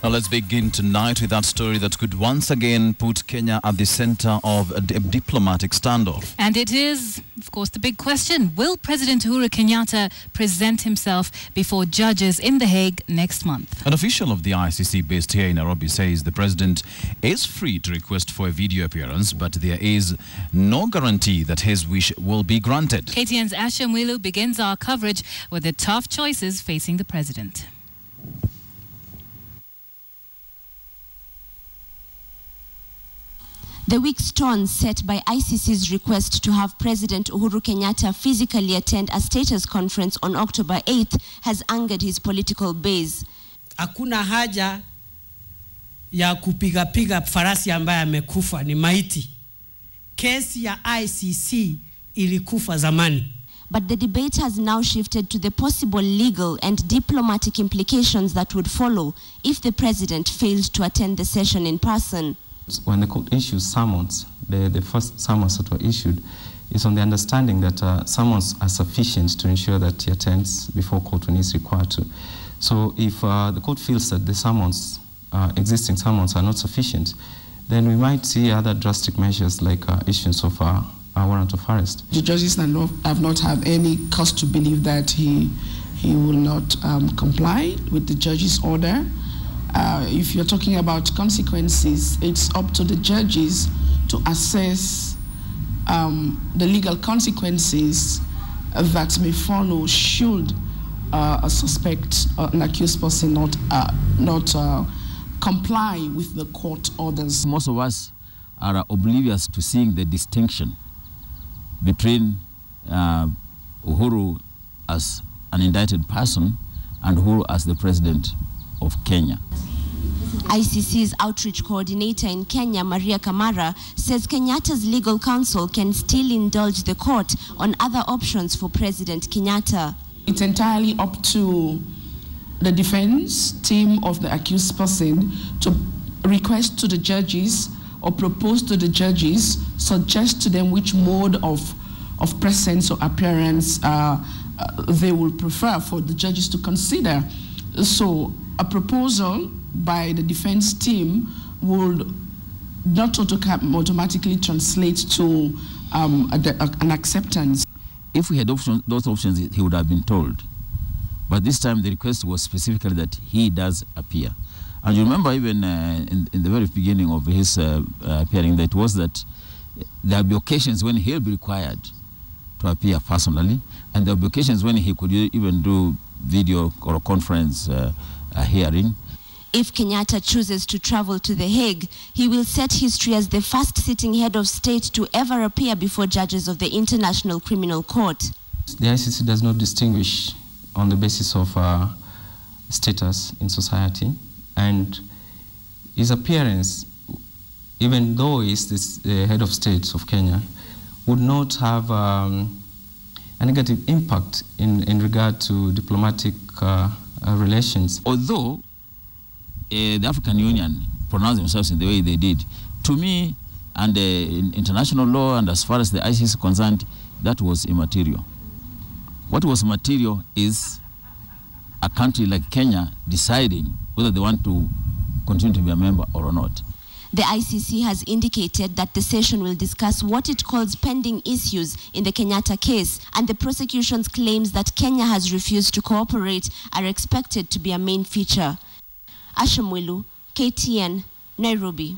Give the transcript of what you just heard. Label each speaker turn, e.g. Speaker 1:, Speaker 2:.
Speaker 1: Now let's begin tonight with that story that could once again put Kenya at the center of a diplomatic standoff.
Speaker 2: And it is, of course, the big question. Will President Uhuru Kenyatta present himself before judges in The Hague next month?
Speaker 1: An official of the ICC based here in Nairobi says the president is free to request for a video appearance, but there is no guarantee that his wish will be granted.
Speaker 2: KTN'S Asha Mwilu begins our coverage with the tough choices facing the president.
Speaker 3: The weak tone set by ICC's request to have President Uhuru Kenyatta physically attend a status conference on October 8th has angered his political base.
Speaker 4: Hakuna haja ya kupiga farasi ambaye amekufa, ni maiti. Kesi ya ICC ilikufa zamani.
Speaker 3: But the debate has now shifted to the possible legal and diplomatic implications that would follow if the president failed to attend the session in person.
Speaker 5: When the court issues summons, the first summons that were issued is on the understanding that summons are sufficient to ensure that he attends before court when he's required to. So if the court feels that the summons, existing summons are not sufficient, then we might see other drastic measures like issuance of a warrant of arrest.
Speaker 6: The judges have not had any cause to believe that he will not comply with the judge's order. If you're talking about consequences, it's up to the judges to assess the legal consequences that may follow should a suspect or an accused person not comply with the court orders.
Speaker 7: Most of us are oblivious to seeing the distinction between Uhuru as an indicted person and Uhuru as the president of Kenya.
Speaker 3: ICC's outreach coordinator in Kenya, Maria Kamara, says Kenyatta's legal counsel can still indulge the court on other options for President Kenyatta.
Speaker 6: It's entirely up to the defense team of the accused person to request to the judges or propose to the judges, suggest to them which mode of presence or appearance they will prefer for the judges to consider. So a proposal by the defense team would not automatically translate to an acceptance.
Speaker 7: If we had those options, he would have been told. But this time the request was specifically that he does appear. And you remember even in the very beginning of his appearing, that was that there will be occasions when he'll be required to appear personally, and there will be occasions when he could even do video or conference hearing.
Speaker 3: If Kenyatta chooses to travel to The Hague, he will set history as the first sitting head of state to ever appear before judges of the International Criminal Court.
Speaker 5: The ICC does not distinguish on the basis of status in society, and his appearance, even though he is the head of state of Kenya, would not have a negative impact in regard to diplomatic relations.
Speaker 7: Although the African Union pronounced themselves in the way they did, to me, and in international law and as far as the ICC is concerned, that was immaterial. What was material is a country like Kenya deciding whether they want to continue to be a member or not.
Speaker 3: The ICC has indicated that the session will discuss what it calls pending issues in the Kenyatta case, and the prosecution's claims that Kenya has refused to cooperate are expected to be a main feature. Asha Mwilu, KTN, Nairobi.